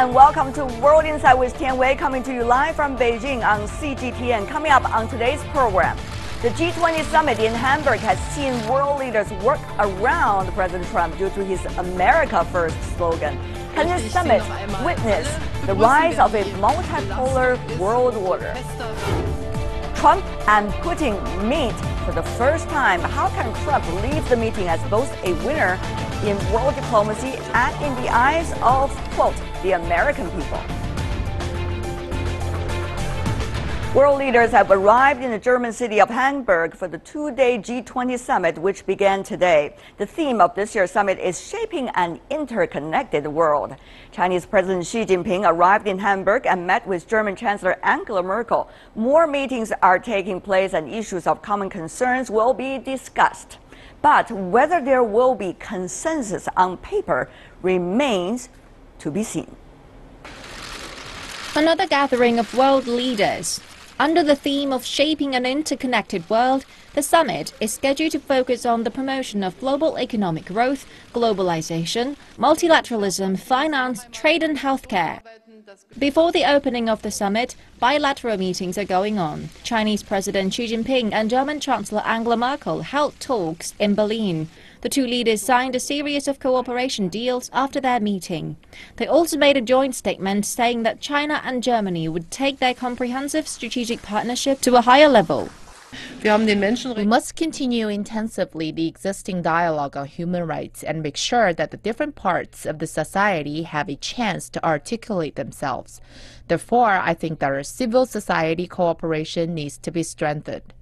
and welcome to World Insight with Tian Wei, coming to you live from Beijing on CGTN. Coming up on today's program, the G20 Summit in Hamburg has seen world leaders work around President Trump due to his America First slogan. Can this summit witness the rise of a multipolar world order? Trump and Putin meet for the first time. How can Trump leave the meeting as both a winner in world diplomacy and in the eyes of, quote, the American people? World leaders have arrived in the German city of Hamburg for the two-day G20 summit, which began today. The theme of this year's summit is shaping an interconnected world. Chinese President Xi Jinping arrived in Hamburg and met with German Chancellor Angela Merkel. More meetings are taking place and issues of common concerns will be discussed. But whether there will be consensus on paper remains to be seen. Another gathering of world leaders. Under the theme of shaping an interconnected world, the summit is scheduled to focus on the promotion of global economic growth, globalization, multilateralism, finance, trade and healthcare. Before the opening of the summit, bilateral meetings are going on. Chinese President Xi Jinping and German Chancellor Angela Merkel held talks in Berlin. The two leaders signed a series of cooperation deals after their meeting. They also made a joint statement saying that China and Germany would take their comprehensive strategic partnership to a higher level. We must continue intensively the existing dialogue on human rights and make sure that the different parts of the society have a chance to articulate themselves. Therefore, I think that our civil society cooperation needs to be strengthened.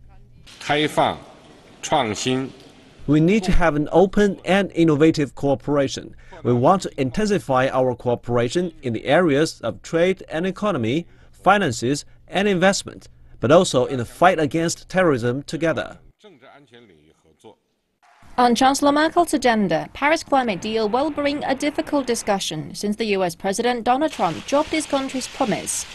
We need to have an open and innovative cooperation. We want to intensify our cooperation in the areas of trade and economy, finances and investment, but also in the fight against terrorism together. On Chancellor Merkel's agenda, Paris climate deal will bring a difficult discussion since the US President Donald Trump dropped his country's promise.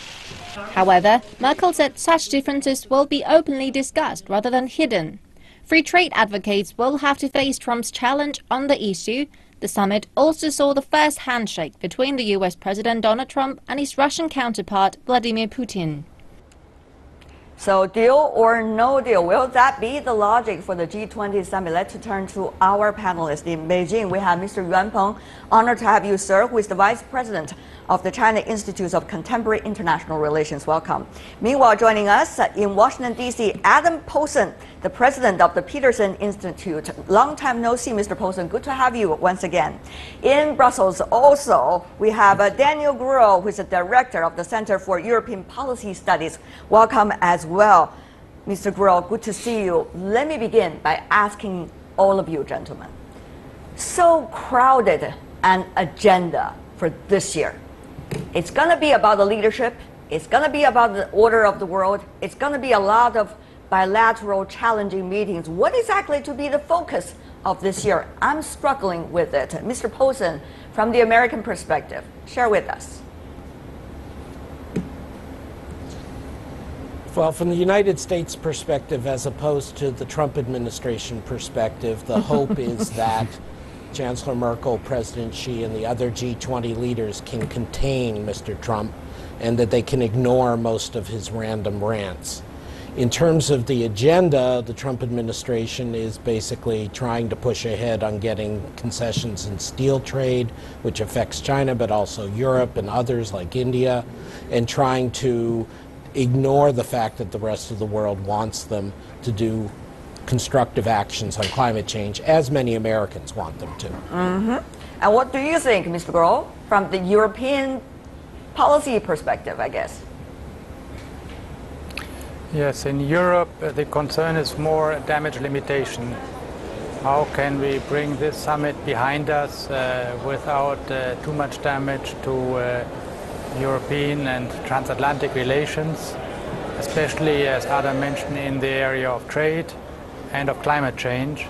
However, Merkel said such differences will be openly discussed rather than hidden. Free trade advocates will have to face Trump's challenge on the issue. The summit also saw the first handshake between the US President Donald Trump and his Russian counterpart Vladimir Putin. So deal or no deal, will that be the logic for the G20 summit? Let's turn to our panelists. In Beijing, we have Mr. Yuan Peng. Honored to have you, sir, who is the Vice President of the China Institute of Contemporary International Relations. Welcome. Meanwhile, joining us in Washington, D.C., Adam Poulsen, the President of the Peterson Institute. Long time no see, Mr. Poulsen. Good to have you once again. In Brussels, also, we have Daniel Gruel, who is the Director of the Center for European Policy Studies. Welcome as well. Mr. Gruel, good to see you. Let me begin by asking all of you, gentlemen. So crowded an agenda for this year. It's going to be about the leadership. It's going to be about the order of the world. It's going to be a lot of bilateral challenging meetings. What exactly to be the focus of this year? I'm struggling with it. Mr. Poulsen, from the American perspective, share with us. Well, from the United States perspective, as opposed to the Trump administration perspective, the hope is that Chancellor Merkel, President Xi, and the other G20 leaders can contain Mr. Trump and that they can ignore most of his random rants. In terms of the agenda, the Trump administration is basically trying to push ahead on getting concessions in steel trade, which affects China, but also Europe and others like India, and trying to ignore the fact that the rest of the world wants them to do constructive actions on climate change, as many Americans want them to. And what do you think, Mr. Grohl, from the European policy perspective, I guess? Yes, in Europe, the concern is more damage limitation. How can we bring this summit behind us without too much damage to European and transatlantic relations, especially, as Adam mentioned, in the area of trade and of climate change.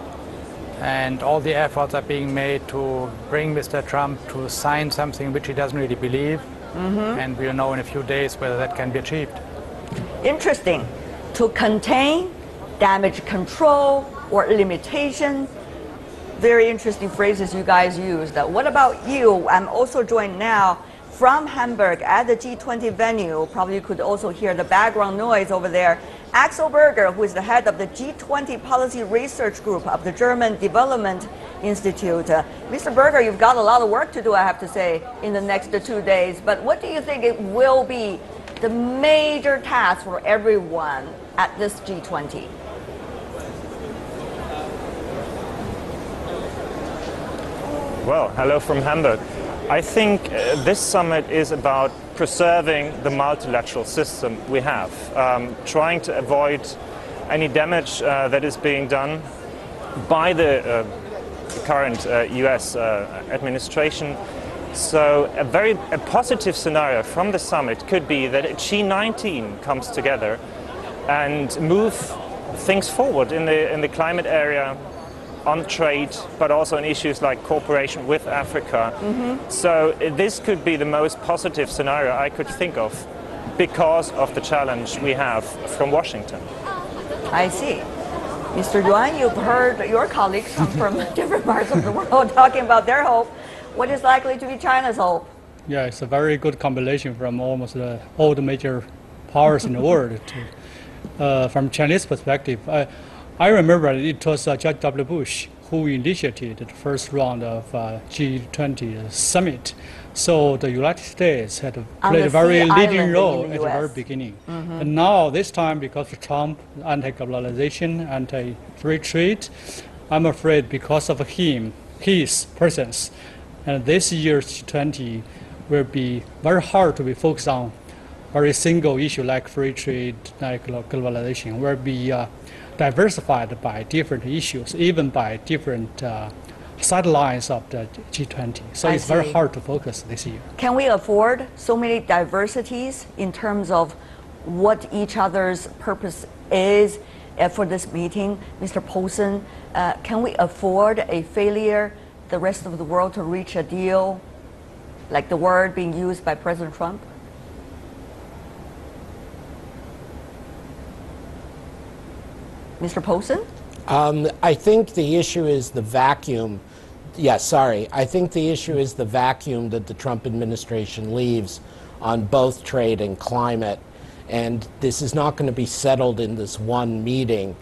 And all the efforts are being made to bring Mr. Trump to sign something which he doesn't really believe. And we'll know in a few days whether that can be achieved. Interesting. To contain, damage control, or limitation. Very interesting phrases you guys used. What about you? I'm also joined now from Hamburg at the G20 venue. Probably you could also hear the background noise over there. Axel Berger, who is the head of the G20 Policy Research Group of the German Development Institute. Mr. Berger, you've got a lot of work to do, I have to say, in the next 2 days. But what do you think it will be the major task for everyone at this G20? Well, hello from Hamburg. I think this summit is about preserving the multilateral system we have, trying to avoid any damage that is being done by the current US administration. So a positive scenario from the summit could be that G19 comes together and move things forward in the climate area, on trade, but also on issues like cooperation with Africa. So this could be the most positive scenario I could think of because of the challenge we have from Washington. I see. Mr. Yuan, you've heard your colleagues from different parts of the world talking about their hope. What is likely to be China's hope? Yeah, it's a very good combination from almost all the major powers in the world. From Chinese perspective, I remember it was George W. Bush who initiated the first round of G20 Summit. So the United States had played a very leading role at the very beginning. And now this time, because of Trump, anti-globalization, anti-free trade, I'm afraid because of his presence, and this year's G20 will be very hard to be focused on very single issue like free trade, like globalization, will be diversified by different issues, even by different sidelines of the G20. So it's very hard to focus this year. Can we afford so many diversities in terms of what each other's purpose is for this meeting? Mr. Poulsen, can we afford a failure, the rest of the world to reach a deal, like the word being used by President Trump? Mr. Poulsen? I think the issue is the vacuum. I think the issue is the vacuum that the Trump administration leaves on both trade and climate. And this is not going to be settled in this one meeting.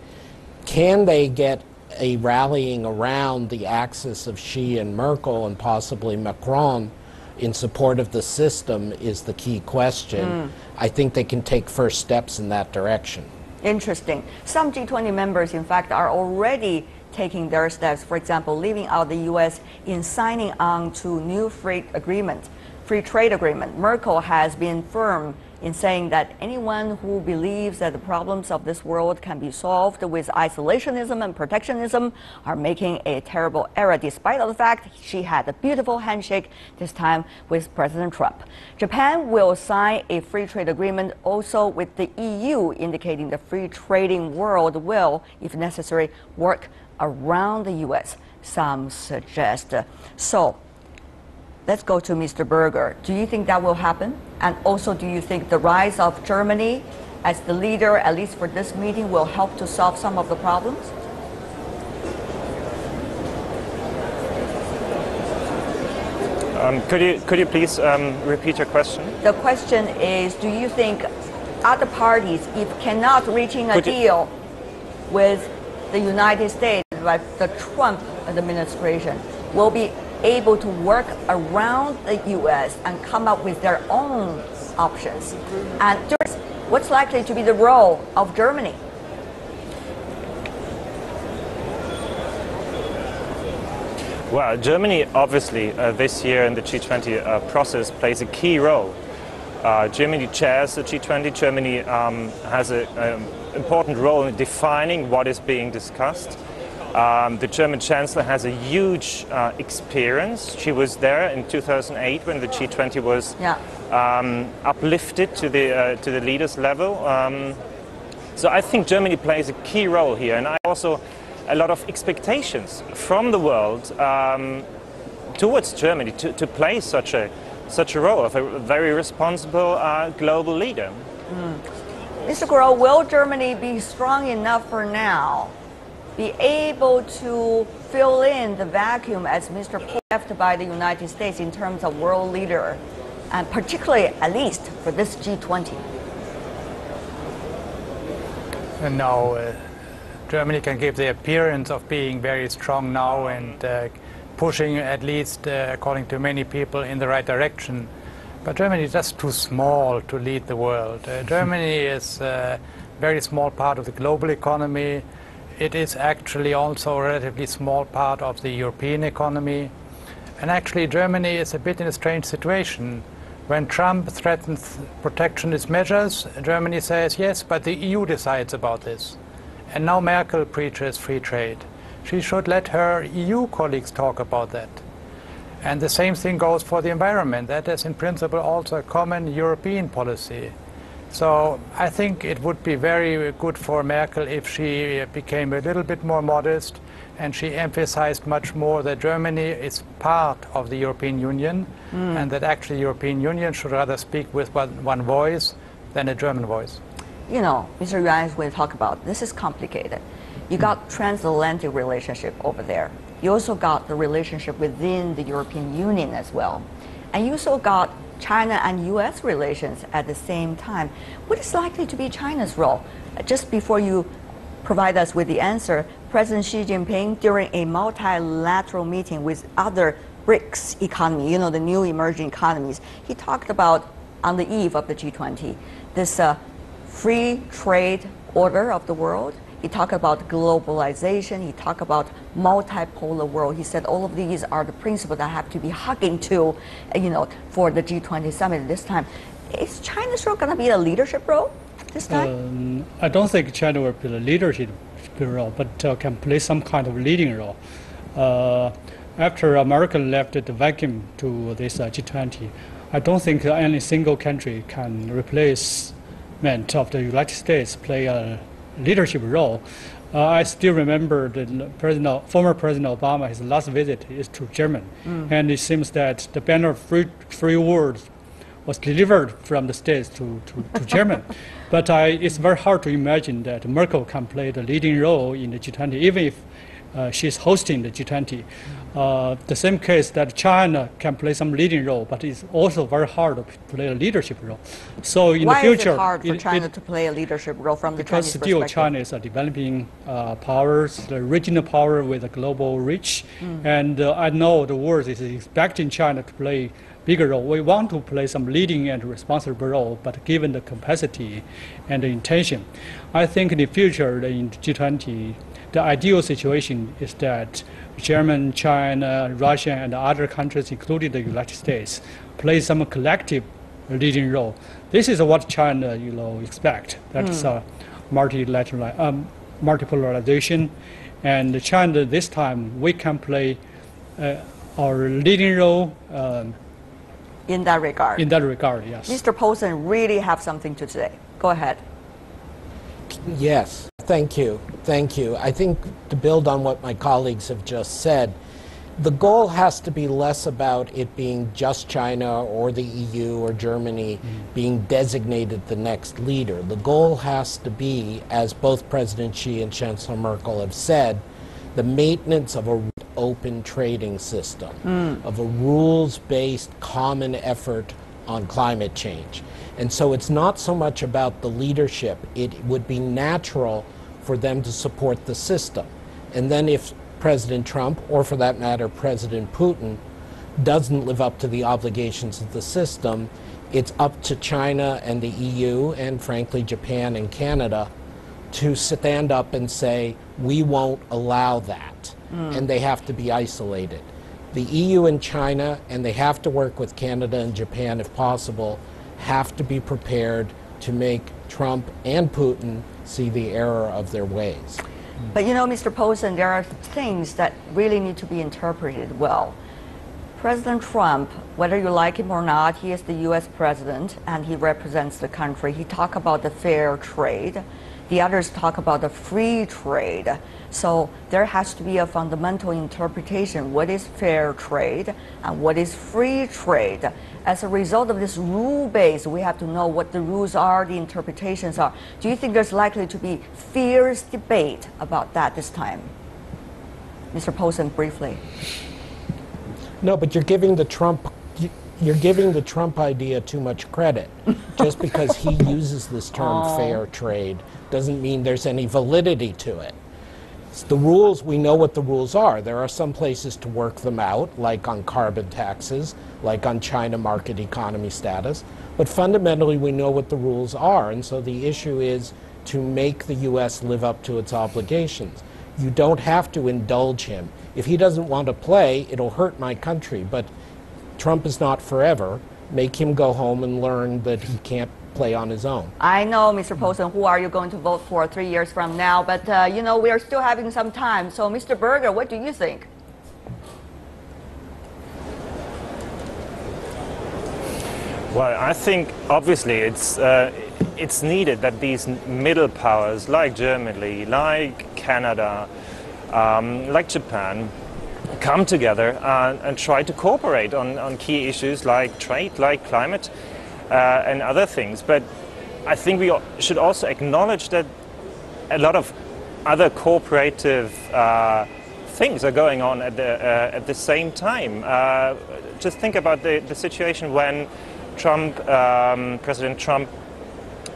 Can they get a rallying around the axis of Xi and Merkel and possibly Macron in support of the system is the key question. I think they can take first steps in that direction. Interesting. Some G20 members, in fact, are already taking their steps, for example, leaving out the U.S. in signing on to new free trade agreement. Merkel has been firm in saying that anyone who believes that the problems of this world can be solved with isolationism and protectionism are making a terrible error, despite the fact she had a beautiful handshake this time with President Trump. Japan will sign a free trade agreement also with the EU, indicating the free trading world will, if necessary, work around the U.S., some suggest. So, let's go to Mr. Berger. Do you think that will happen? And also, do you think the rise of Germany as the leader, at least for this meeting, will help to solve some of the problems? Could you please repeat your question? The question is, do you think other parties, if cannot reaching a deal with the United States, like the Trump administration, will be able to work around the U.S. and come up with their own options? And what's likely to be the role of Germany? Well, Germany obviously this year in the G20 process plays a key role. Germany chairs the G20. Germany has an important role in defining what is being discussed. The German Chancellor has a huge experience. She was there in 2008 when the G20 was uplifted to the leaders level. So I think Germany plays a key role here, and I also a lot of expectations from the world towards Germany to play such a role of a very responsible global leader. Mr. Groh, will Germany be strong enough for now, be able to fill in the vacuum as Mr. Paul left by the United States in terms of world leader and particularly, at least, for this G20? No, Germany can give the appearance of being very strong now and pushing, at least according to many people, in the right direction. But Germany is just too small to lead the world. Germany is a very small part of the global economy. It is actually also a relatively small part of the European economy. And actually Germany is a bit in a strange situation. When Trump threatens protectionist measures, Germany says, yes, but the EU decides about this. And now Merkel preaches free trade. She should let her EU colleagues talk about that. And the same thing goes for the environment. That is in principle also a common European policy. So I think it would be very good for Merkel if she became a little bit more modest and she emphasized much more that Germany is part of the European Union and that actually the European Union should rather speak with one voice than a German voice. You know, Mr. Yuan, as we talk about, this is complicated. You got transatlantic relationship over there. You also got the relationship within the European Union as well. And you also got China and US relations at the same time. What is likely to be China's role? Just before you provide us with the answer, President Xi Jinping, during a multilateral meeting with other BRICS economy, you know, the new emerging economies, he talked about, on the eve of the G20, this free trade order of the world. He talked about globalization. He talked about multipolar world. He said all of these are the principles that have to be hugging to, you know, for the G20 summit this time. Is China's role going to be a leadership role this time? I don't think China will play a leadership role, but can play some kind of leading role. After America left the vacuum to this G20, I don't think any single country can replace of the United States play a leadership role. I still remember the former President Obama, his last visit is to Germany, and it seems that the banner of free world was delivered from the States to Germany. But it's very hard to imagine that Merkel can play the leading role in the G20, even if she's hosting the G20. The same case that China can play some leading role, but it's also very hard to play a leadership role. So in the future, why is it hard for China to play a leadership role from the Chinese perspective? Because still China is a developing power, the regional power with a global reach, and I know the world is expecting China to play bigger role. We want to play some leading and responsible role, but given the capacity and the intention, I think in the future in G20, the ideal situation is that Germany, China, Russia, and other countries, including the United States, play some collective leading role. This is what China, expect. That's multipolarization, and China this time we can play our leading role. In that regard. In that regard, yes. Mr. Poulsen really have something to say. Go ahead. Yes, thank you. Thank you. I think to build on what my colleagues have just said, the goal has to be less about it being just China or the EU or Germany being designated the next leader. The goal has to be, as both President Xi and Chancellor Merkel have said, the maintenance of a open trading system, of a rules-based common effort on climate change. And so it's not so much about the leadership. It would be natural for them to support the system. And then if President Trump, or for that matter President Putin, doesn't live up to the obligations of the system, it's up to China and the EU and frankly Japan and Canada to stand up and say, we won't allow that. And they have to be isolated. The EU and China, and they have to work with Canada and Japan if possible, have to be prepared to make Trump and Putin see the error of their ways. But you know, Mr. Poulsen, there are things that really need to be interpreted well. President Trump, whether you like him or not, he is the US president and he represents the country. He talked about the fair trade. The others talk about the free trade. So there has to be a fundamental interpretation. What is fair trade and what is free trade? As a result of this rule base, we have to know what the rules are, the interpretations are. Do you think there's likely to be fierce debate about that this time? Mr. Poulsen, briefly. No, but you're giving the Trump you're giving the Trump idea too much credit. Just because he uses this term fair trade doesn't mean there's any validity to it. It's the rules, we know what the rules are. There are some places to work them out, like on carbon taxes, like on China market economy status. But fundamentally, we know what the rules are. And so the issue is to make the U.S. live up to its obligations. You don't have to indulge him. If he doesn't want to play, it'll hurt my country. But Trump is not forever. Make him go home and learn that he can't play on his own. I know, Mr. Poulsen, who are you going to vote for 3 years from now? But, you know, we are still having some time. So, Mr. Berger, what do you think? Well, I think obviously it's needed that these middle powers like Germany, like Canada, like Japan, come together and try to cooperate on key issues like trade, like climate, and other things. But I think we should also acknowledge that a lot of other cooperative things are going on at the same time. Just think about the situation when President Trump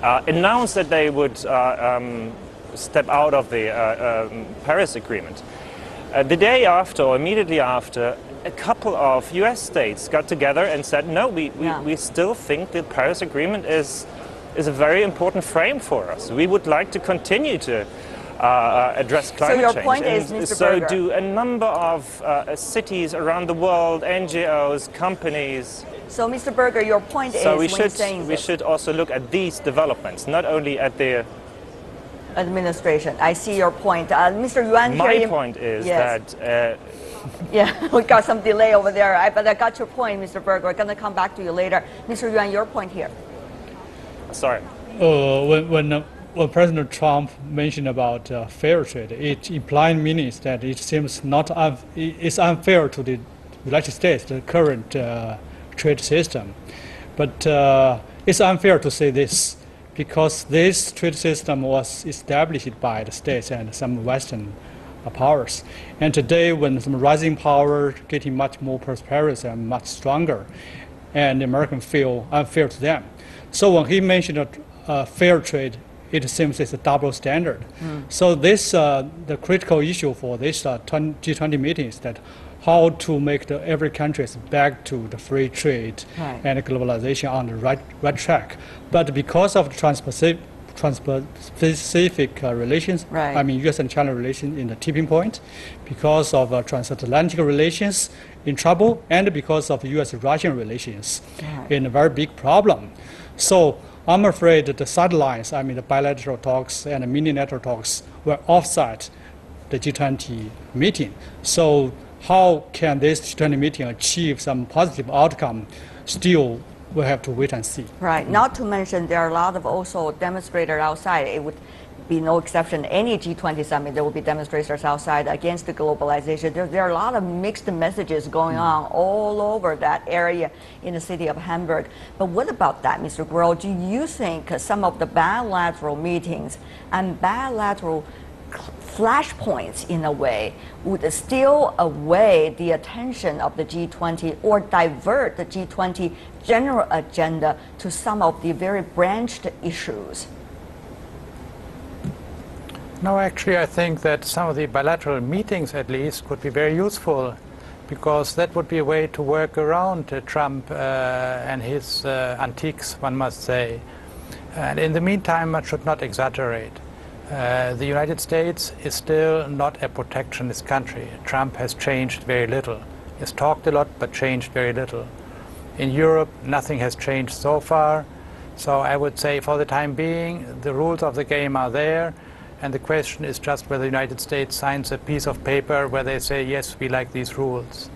announced that they would step out of the Paris Agreement. The day after, or immediately after, a couple of US states got together and said, no, we still think the Paris Agreement is a very important frame for us. We would like to continue to address climate change. So your point is, Mr. Berger, do a number of cities around the world, NGOs, companies. So, Mr. Berger, your point is, we should also look at these developments, not only at the administration. I see your point. Mr. Yuan, my point is that... yeah, we got some delay over there, but I got your point, Mr. Berger. We're going to come back to you later. Mr. Yuan, your point here. Sorry. When President Trump mentioned about fair trade, it implied means that it seems it's unfair to the United States, the current trade system. But it's unfair to say this, because this trade system was established by the states and some Western powers. And today, when some rising power getting much more prosperous and much stronger, and the Americans feel unfair to them. So when he mentioned fair trade, it seems it's a double standard. So this, the critical issue for this G20 meeting is that how to make every country back to the free trade and globalization on the right track. But because of the trans-Pacific relations, I mean U.S. and China relations in the tipping point, because of transatlantic relations in trouble, and because of U.S.-Russian relations in a very big problem. So I'm afraid that the sidelines, I mean the bilateral talks and the mini-lateral talks, will offset the G20 meeting. So how can this G20 meeting achieve some positive outcome? Still, we'll have to wait and see. Right. Not to mention there are a lot of also demonstrators outside. It would be no exception. Any G20 summit, there will be demonstrators outside against the globalization. There are a lot of mixed messages going on all over that area in the city of Hamburg. But what about that, Mr. Guo? Do you think some of the bilateral meetings and bilateral flashpoints, in a way, would steal away the attention of the G20 or divert the G20 general agenda to some of the very branched issues? No, actually, I think that some of the bilateral meetings, at least, could be very useful, because that would be a way to work around Trump and his antiques, one must say. And in the meantime, one should not exaggerate. The United States is still not a protectionist country. Trump has changed very little. He has talked a lot, but changed very little. In Europe, nothing has changed so far. So I would say for the time being, the rules of the game are there. And the question is just whether the United States signs a piece of paper where they say, yes, we like these rules.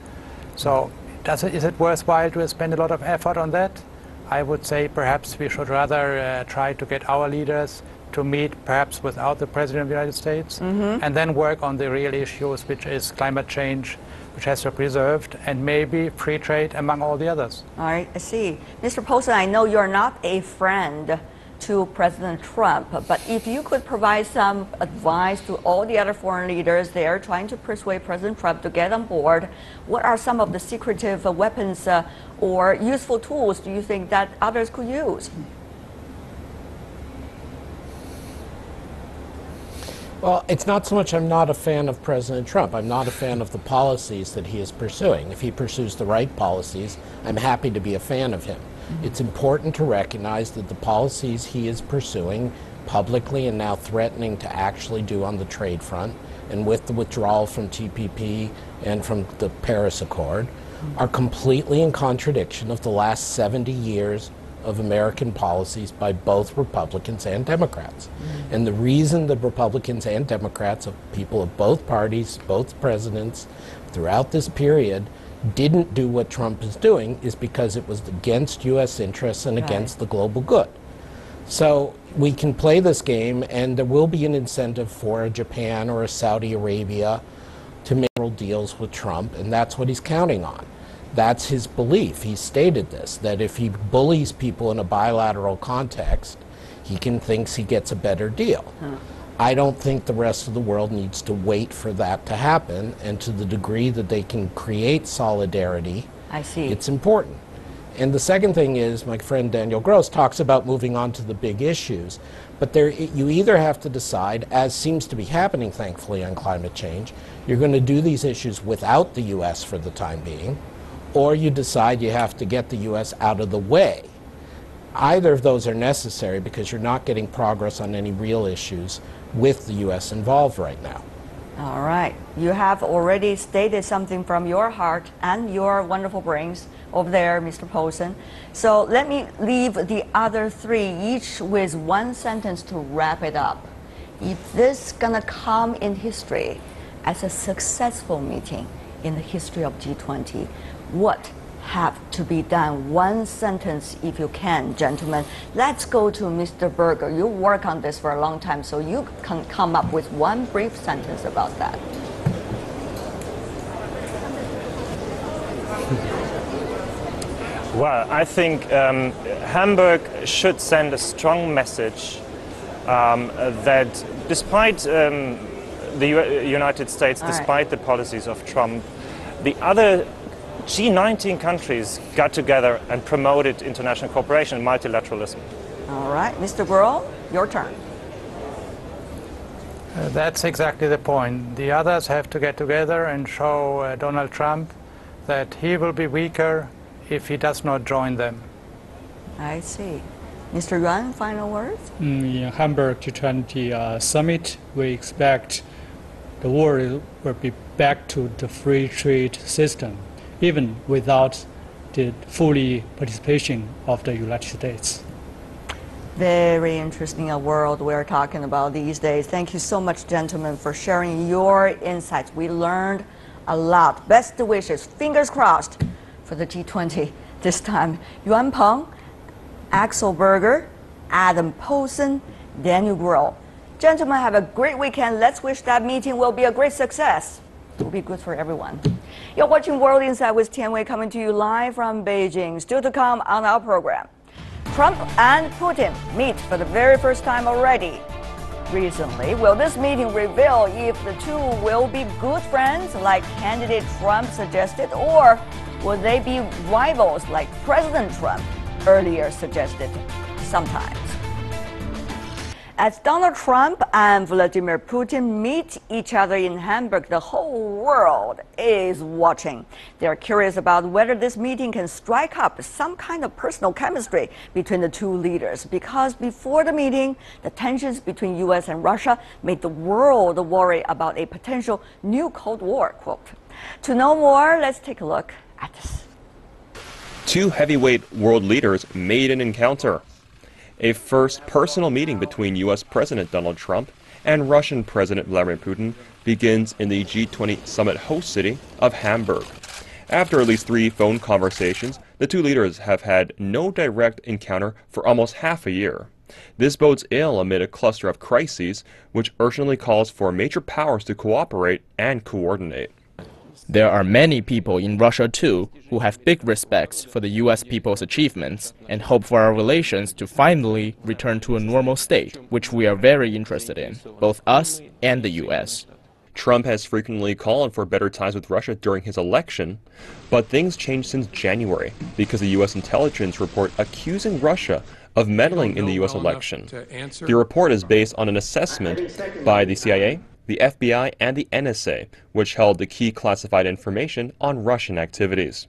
So is it worthwhile to spend a lot of effort on that? I would say perhaps we should rather try to get our leaders to meet perhaps without the President of the United States, and then work on the real issues, which is climate change, which has to be preserved, and maybe free trade among all the others. All right, I see. Mr. Poulsen, I know you're not a friend to President Trump. But if you could provide some advice to all the other foreign leaders there trying to persuade President Trump to get on board, what are some of the secretive weapons or useful tools do you think that others could use? Well, it's not so much I'm not a fan of President Trump. I'm not a fan of the policies that he is pursuing. If he pursues the right policies, I'm happy to be a fan of him. It's important to recognize that the policies he is pursuing publicly and now threatening to actually do on the trade front, and with the withdrawal from TPP and from the Paris Accord, are completely in contradiction of the last 70 years of American policies by both Republicans and Democrats. And the reason the Republicans and Democrats, of people of both parties, both presidents, throughout this period, didn't do what Trump is doing is because it was against U.S. interests and against the global good. So we can play this game, and there will be an incentive for a Japan or a Saudi Arabia to make deals with Trump, and that's what he's counting on. That's his belief. He stated this, that if he bullies people in a bilateral context, he thinks he gets a better deal. I don't think the rest of the world needs to wait for that to happen, and to the degree that they can create solidarity, it's important. And the second thing is, my friend Daniel Gross talks about moving on to the big issues, but you either have to decide, as seems to be happening thankfully on climate change, you're going to do these issues without the U.S. for the time being, or you decide you have to get the U.S. out of the way. Either of those are necessary because you're not getting progress on any real issues with the U.S. involved right now. All right. You have already stated something from your heart and your wonderful brains over there, Mr. Poulsen. So let me leave the other three, each with one sentence to wrap it up. If this is going to come in history as a successful meeting in the history of G20, what have to be done? One sentence if you can, gentlemen. Let's go to Mr. Berger. You work on this for a long time, so you can come up with one brief sentence about that. Well, I think Hamburg should send a strong message that despite the United States, despite the policies of Trump, the other G19 countries got together and promoted international cooperation and multilateralism. All right, Mr. Burrell, your turn. That's exactly the point. The others have to get together and show Donald Trump that he will be weaker if he does not join them. I see. Mr. Yuan, final words? In Hamburg G20 Summit, we expect the world will be back to the free trade system, even without the fully participation of the United States. Very interesting a world we're talking about these days. Thank you so much, gentlemen, for sharing your insights. We learned a lot. Best wishes, fingers crossed, for the G20 this time. Yuan Peng, Axel Berger, Adam Poulsen, Daniel Grohl. Gentlemen, have a great weekend. Let's wish that meeting will be a great success. It will be good for everyone. You're watching World Insight with Tian Wei, coming to you live from Beijing. Still to come on our program. Trump and Putin meet for the very first time already recently. Will this meeting reveal if the two will be good friends like candidate Trump suggested, or will they be rivals like President Trump earlier suggested sometimes? As Donald Trump and Vladimir Putin meet each other in Hamburg, the whole world is watching. They're curious about whether this meeting can strike up some kind of personal chemistry between the two leaders, because before the meeting, the tensions between U.S. and Russia made the world worry about a potential new Cold War, quote. To know more, let's take a look at this. Two heavyweight world leaders made an encounter. A first personal meeting between U.S. President Donald Trump and Russian President Vladimir Putin begins in the G20 Summit host city of Hamburg. After at least 3 phone conversations, the two leaders have had no direct encounter for almost half a year. This bodes ill amid a cluster of crises, which urgently calls for major powers to cooperate and coordinate. There are many people in Russia too who have big respects for the U.S. people's achievements and hope for our relations to finally return to a normal state, which we are very interested in, both us and the U.S. Trump has frequently called for better ties with Russia during his election, but things changed since January because the U.S. intelligence report accusing Russia of meddling in the U.S. election. The report is based on an assessment by the CIA, the FBI, and the NSA, which held the key classified information on Russian activities.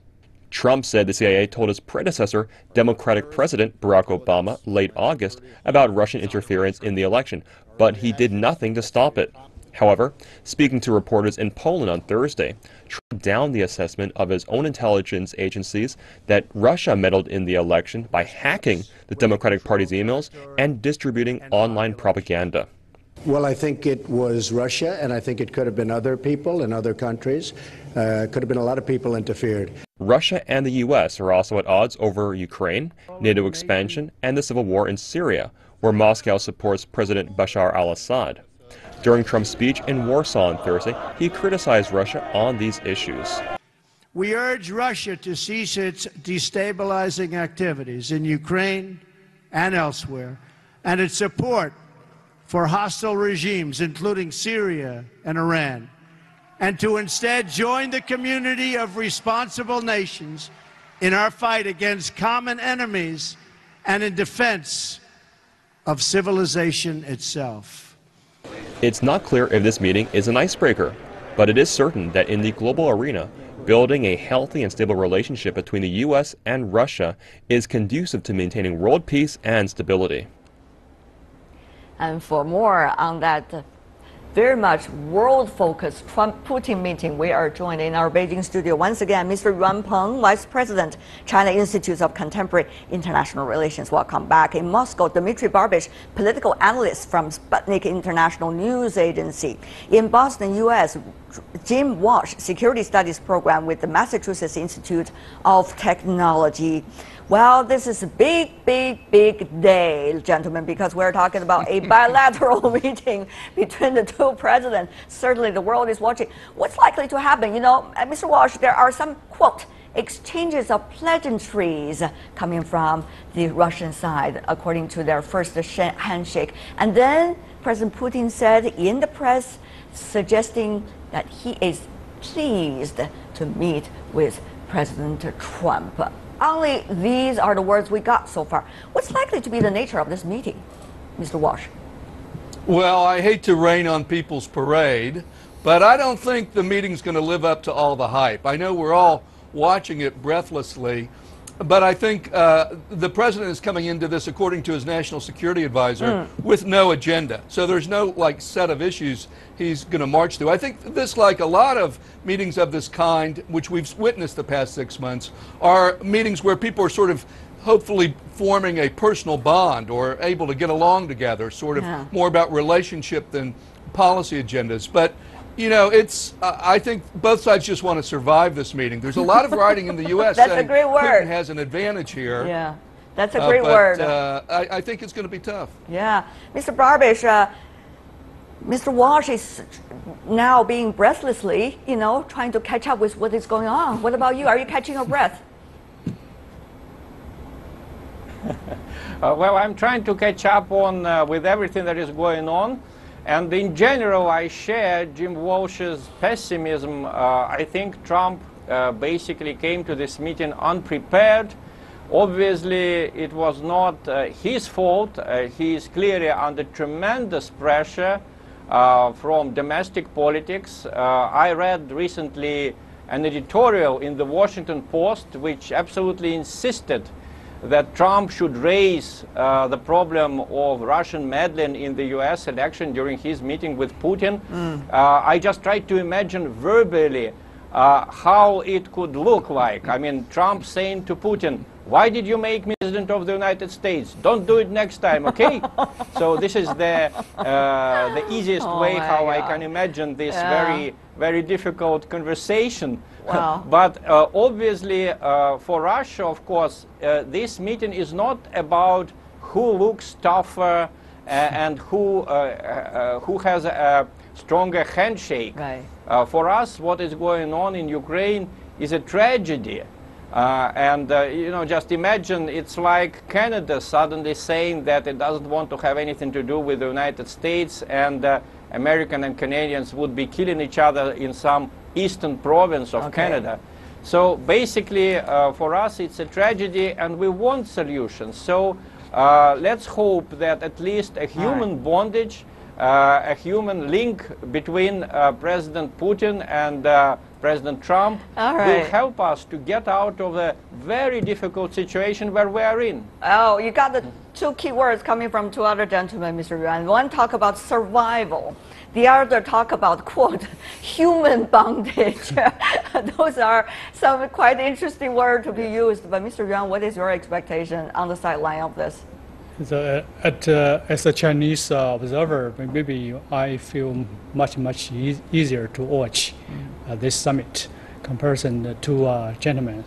Trump said the CIA told his predecessor, Democratic President Barack Obama, late August about Russian interference in the election, but he did nothing to stop it. However, speaking to reporters in Poland on Thursday, Trump downed the assessment of his own intelligence agencies that Russia meddled in the election by hacking the Democratic Party's emails and distributing online propaganda. Well, I think it was Russia, and I think it could have been other people in other countries. Could have been a lot of people interfered. Russia and the U.S. are also at odds over Ukraine, NATO expansion, and the civil war in Syria, where Moscow supports President Bashar al-Assad. During Trump's speech in Warsaw on Thursday, he criticized Russia on these issues. We urge Russia to cease its destabilizing activities in Ukraine and elsewhere, and its support for hostile regimes, including Syria and Iran, and to instead join the community of responsible nations in our fight against common enemies and in defense of civilization itself. It's not clear if this meeting is an icebreaker, but it is certain that in the global arena, building a healthy and stable relationship between the U.S. and Russia is conducive to maintaining world peace and stability. And for more on that very much world-focused Trump-Putin meeting, we are joined in our Beijing studio once again, Mr. Yuan Peng, Vice President, China Institute of Contemporary International Relations. Welcome back. In Moscow, Dmitry Barbish, political analyst from Sputnik International News Agency. In Boston, U.S., Jim Walsh, Security Studies Program with the Massachusetts Institute of Technology. Well, this is a big, big, big day, gentlemen, because we're talking about a bilateral meeting between the two presidents. Certainly, the world is watching. What's likely to happen? You know, Mr. Walsh, there are some, quote, exchanges of pleasantries coming from the Russian side, according to their first handshake. And then President Putin said in the press, suggesting that he is pleased to meet with President Trump. Only these are the words we got so far. What's likely to be the nature of this meeting, Mr. Walsh? Well, I hate to rain on people's parade, but I don't think the meeting's going to live up to all the hype. I know we're all watching it breathlessly, but I think the president is coming into this, according to his national security advisor, with no agenda. So there's no set of issues he's going to march through. I think this, like a lot of meetings of this kind, which we've witnessed the past 6 months, are meetings where people are sort of hopefully forming a personal bond or able to get along together, sort of more about relationship than policy agendas. But you know, I think both sides just want to survive this meeting. There's a lot of writing in the U.S. That's saying a great word. Putin has an advantage here. Yeah, that's a great word. I think it's going to be tough. Yeah. Mr. Barbish, Mr. Walsh is now being breathlessly, you know, trying to catch up with what is going on. What about you? Are you catching your breath? Well, I'm trying to catch up on with everything that is going on. And in general, I share Jim Walsh's pessimism. I think Trump basically came to this meeting unprepared. Obviously, it was not his fault. He is clearly under tremendous pressure from domestic politics. I read recently an editorial in the Washington Post which absolutely insisted that Trump should raise the problem of Russian meddling in the U.S. election during his meeting with Putin. I just tried to imagine verbally how it could look like. I mean, Trump saying to Putin, "Why did you make me president of the United States? Don't do it next time, okay?" So this is the easiest way how I can imagine this very, very difficult conversation. Wow. But obviously, for Russia, of course, this meeting is not about who looks tougher and who has a stronger handshake. Right. For us, what is going on in Ukraine is a tragedy. You know, just imagine it's like Canada suddenly saying that it doesn't want to have anything to do with the United States, and American and Canadians would be killing each other in some eastern province of Canada. So basically, for us, it's a tragedy, and we want solutions. So let's hope that at least a human bondage, a human link between President Putin and President Trump will help us to get out of a very difficult situation where we are in. Oh, you got the two key words coming from two other gentlemen, Mr. Yuan. One talk about survival. The other talk about, quote, human bondage. Those are some quite interesting words to be used. But Mr. Yuan, what is your expectation on the sideline of this? So, as a Chinese observer, maybe I feel much easier to watch this summit comparison to gentlemen,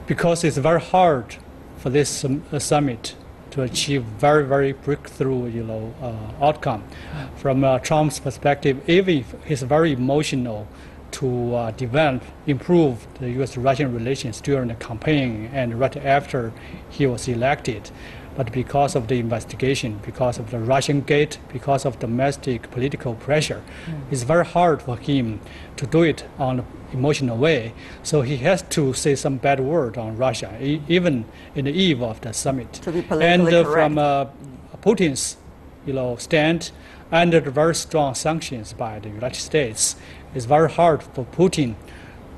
because it's very hard for this summit to achieve very breakthrough, you know, outcome. From Trump's perspective, even if he's very emotional to improve the U.S.-Russian relations during the campaign and right after he was elected. But because of the investigation, because of the Russian gate, because of domestic political pressure, it's very hard for him to do it on an emotional way. So he has to say some bad word on Russia, even in the eve of the summit. To be politically correct. From Putin's, you know, stand under the very strong sanctions by the United States, it's very hard for Putin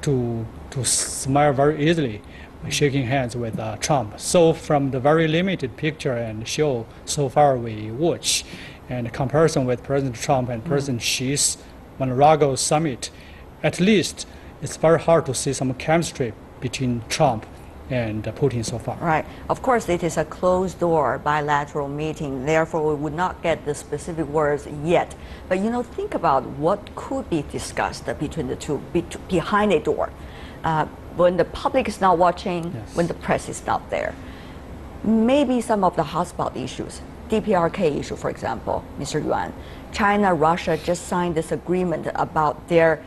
to smile very easily by shaking hands with Trump. So from the very limited picture and show so far we watch, and comparison with President Trump and President Xi's Mar-a-Lago summit, at least it's very hard to see some chemistry between Trump and Putin so far. Right. Of course, it is a closed-door bilateral meeting. Therefore, we would not get the specific words yet. But you know, think about what could be discussed between the two, behind a door, when the public is not watching, when the press is not there. Maybe some of the hotspot issues, DPRK issue, for example, Mr. Yuan. China, Russia just signed this agreement about their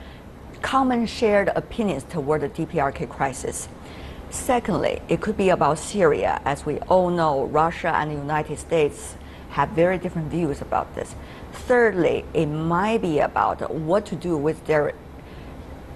common shared opinions toward the DPRK crisis. Secondly, it could be about Syria. As we all know, Russia and the United States have very different views about this. Thirdly, it might be about what to do with their,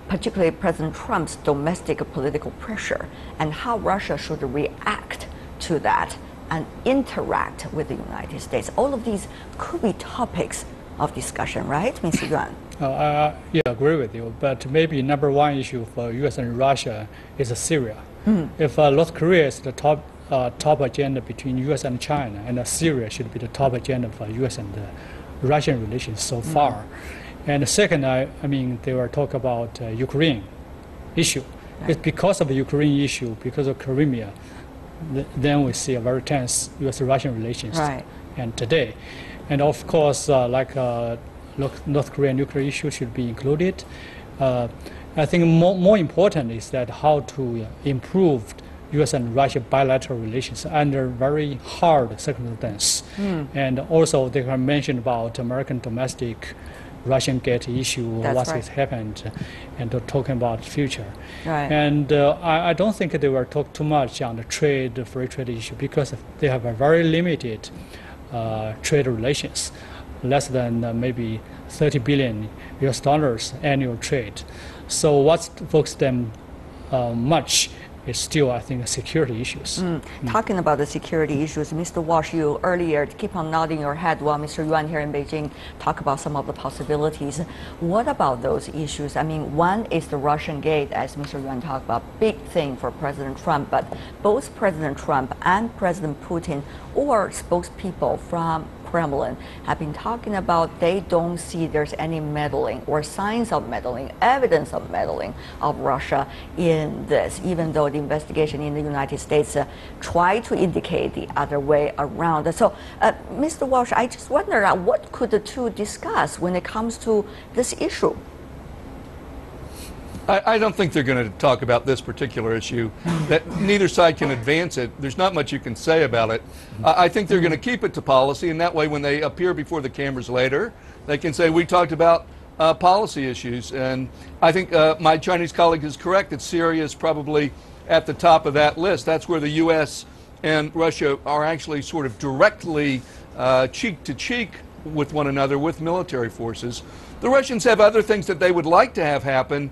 particularly President Trump's domestic political pressure, and how Russia should react to that and interact with the United States. All of these could be topics of discussion, right, Mr. Yuan? Yeah, I agree with you. But maybe number one issue for U.S. and Russia is Syria. If North Korea is the top agenda between U.S. and China, and Syria should be the top agenda for U.S. and Russian relations so far. And second, I mean, they were talking about Ukraine issue. It's because of the Ukraine issue, because of Crimea, then we see a very tense U.S.-Russian relations and today. And of course, like North Korean nuclear issue should be included. I think more important is that how to improve U.S. and Russia bilateral relations under very hard circumstances. And also they have mentioned about American domestic Russian gate issue, what has happened, and they're talking about the future. And I don't think they will talk too much on the free trade issue, because they have a very limited trade relations, less than maybe 30 billion US dollars annual trade. So what's focused them much is still, I think, security issues. Talking about the security issues, Mr. Walsh, you earlier keep on nodding your head while Mr. Yuan here in Beijing talk about some of the possibilities. What about those issues? I mean, one is the Russian gate, as Mr. Yuan talked about, big thing for President Trump, but both President Trump and President Putin or spokespeople from Kremlin have been talking about they don't see there's any meddling or signs of meddling, evidence of meddling of Russia in this, even though the investigation in the United States tried to indicate the other way around. So, Mr. Walsh, I just wonder what could the two discuss when it comes to this issue? I don't think they're going to talk about this particular issue. That neither side can advance it. There's not much you can say about it. I think they're going to keep it to policy, and that way when they appear before the cameras later, they can say, we talked about policy issues. And I think my Chinese colleague is correct that Syria is probably at the top of that list. That's where the U.S. and Russia are actually sort of directly cheek to cheek with one another with military forces. The Russians have other things that they would like to have happen.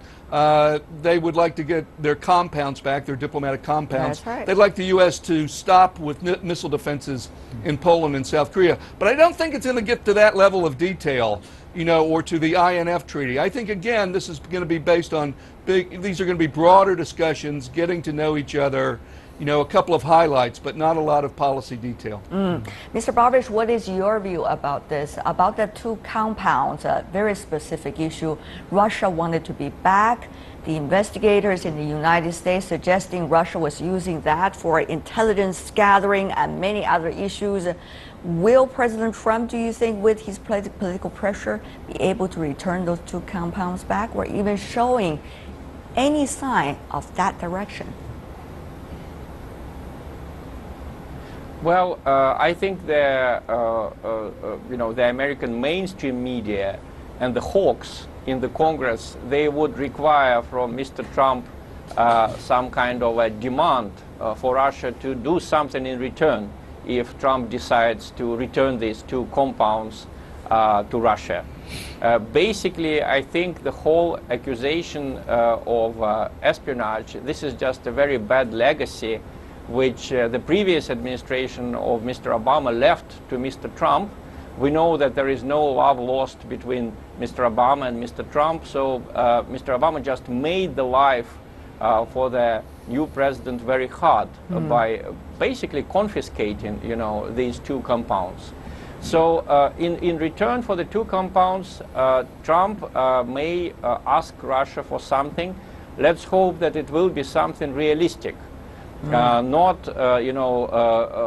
They would like to get their compounds back, their diplomatic compounds. That's right. They'd like the U.S. to stop with missile defenses in Poland and South Korea. But I don't think it's going to get to that level of detail, you know, or to the INF treaty. I think, again, this is going to be based on these are going to be broader discussions, getting to know each other, you know, a couple of highlights, but not a lot of policy detail. Mr. Barbish, what is your view about this, about the two compounds, a very specific issue? Russia wanted to be back. The investigators in the United States suggesting Russia was using that for intelligence gathering and many other issues. Will President Trump, do you think, with his political pressure, be able to return those two compounds back, or even showing any sign of that direction? Well, I think the the American mainstream media and the hawks in the Congress, they would require from Mr. Trump some kind of a demand for Russia to do something in return if Trump decides to return these two compounds to Russia. Basically, I think the whole accusation of espionage, this is just a very bad legacy which the previous administration of Mr. Obama left to Mr. Trump. We know that there is no love lost between Mr. Obama and Mr. Trump, so Mr. Obama just made the life for the new president very hard by basically confiscating, you know, these two compounds. So in return for the two compounds, Trump may ask Russia for something. Let's hope that it will be something realistic. Not,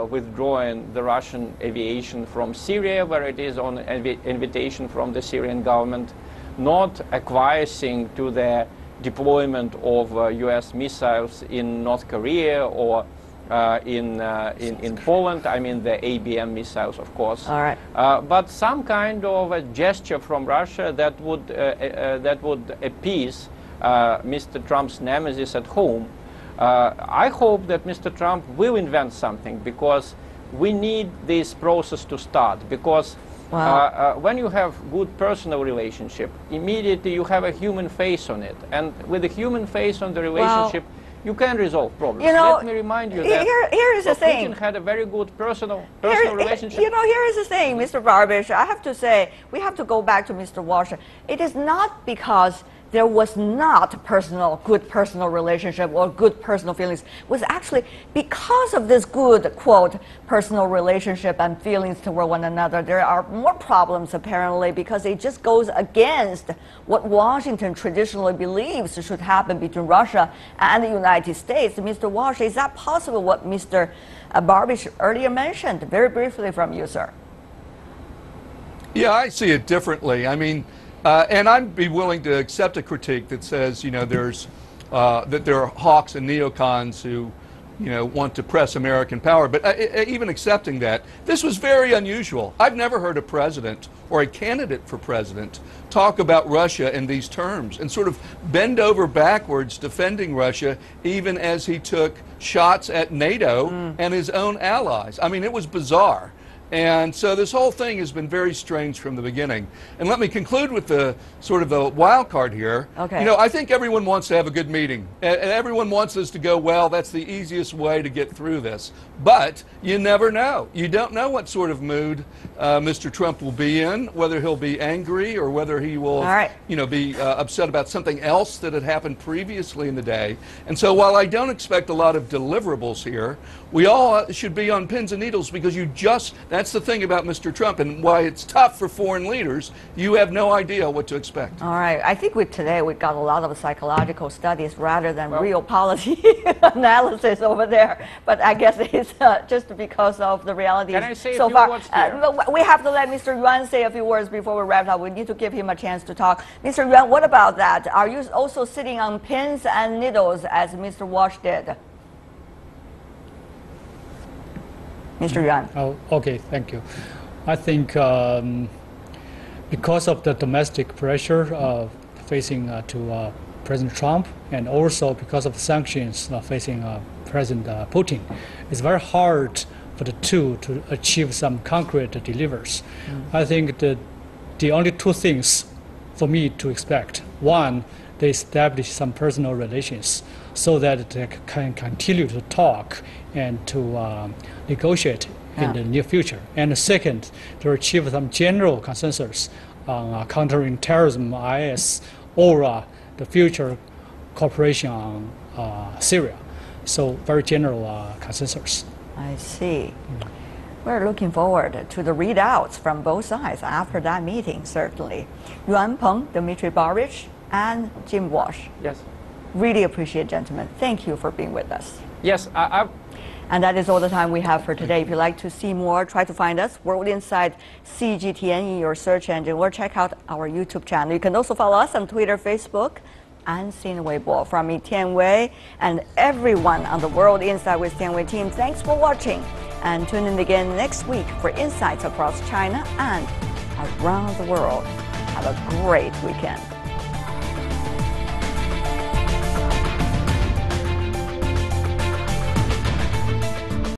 withdrawing the Russian aviation from Syria, where it is on invitation from the Syrian government, not acquiescing to the deployment of U.S. missiles in North Korea or in Poland. I mean the ABM missiles, of course. All right. But some kind of a gesture from Russia that would appease Mr. Trump's nemesis at home. I hope that Mr. Trump will invent something, because we need this process to start, because when you have good personal relationship, immediately you have a human face on it, and with a human face on the relationship, you can resolve problems. You know, let me remind you that here is the thing. Putin had a very good personal relationship. You know, here is the thing, Mr. Barbish. I have to say, we have to go back to Mr. Washer. It is not because there was not good personal relationship or good personal feelings. It was actually because of this good, quote, personal relationship and feelings toward one another. There are more problems, apparently, because it just goes against what Washington traditionally believes should happen between Russia and the United States. Mr. Walsh, is that possible, what Mr. Barbish earlier mentioned? Very briefly from you, sir. Yeah, I see it differently. I mean, and I'd be willing to accept a critique that says, you know, that there are hawks and neocons who, you know, want to press American power. But even accepting that, this was very unusual. I've never heard a president or a candidate for president talk about Russia in these terms and sort of bend over backwards defending Russia, even as he took shots at NATO and his own allies. I mean, it was bizarre. And so this whole thing has been very strange from the beginning. And let me conclude with the sort of the wild card here. Okay. You know, I think everyone wants to have a good meeting. And everyone wants this to go well. That's the easiest way to get through this. But you never know. You don't know what sort of mood Mr. Trump will be in, whether he'll be angry or whether he will, you know, be upset about something else that had happened previously in the day. And so while I don't expect a lot of deliverables here, we all should be on pins and needles, because That's the thing about Mr. Trump and why it's tough for foreign leaders. You have no idea what to expect. All right. I think today we got a lot of psychological studies rather than real policy analysis over there. But I guess it's just because of the reality Can I say so a few far. words here? We have to let Mr. Yuan say a few words before we wrap up. We need to give him a chance to talk. Mr. Yuan, what about that? Are you also sitting on pins and needles as Mr. Walsh did? Mr. Yuan. Oh, okay, thank you. I think because of the domestic pressure facing to President Trump, and also because of the sanctions facing President Putin, it's very hard for the two to achieve some concrete deliveries. I think the only two things for me to expect: one, they establish some personal relations so that they can continue to talk and to negotiate in the near future. And the second, to achieve some general consensus on countering terrorism, IS, or the future cooperation on Syria. So very general consensus. I see. We're looking forward to the readouts from both sides after that meeting, certainly. Yuan Peng, Dmitry Boris, and Jim Walsh. Yes. Really appreciate, gentlemen. Thank you for being with us. Yes, And that is all the time we have for today. If you'd like to see more, try to find us, World Insight CGTN, in your search engine, or check out our YouTube channel. You can also follow us on Twitter, Facebook, and Sina Weibo. From me, Tian Wei, and everyone on the World Insight with Tian Wei team, thanks for watching. And tune in again next week for insights across China and around the world. Have a great weekend.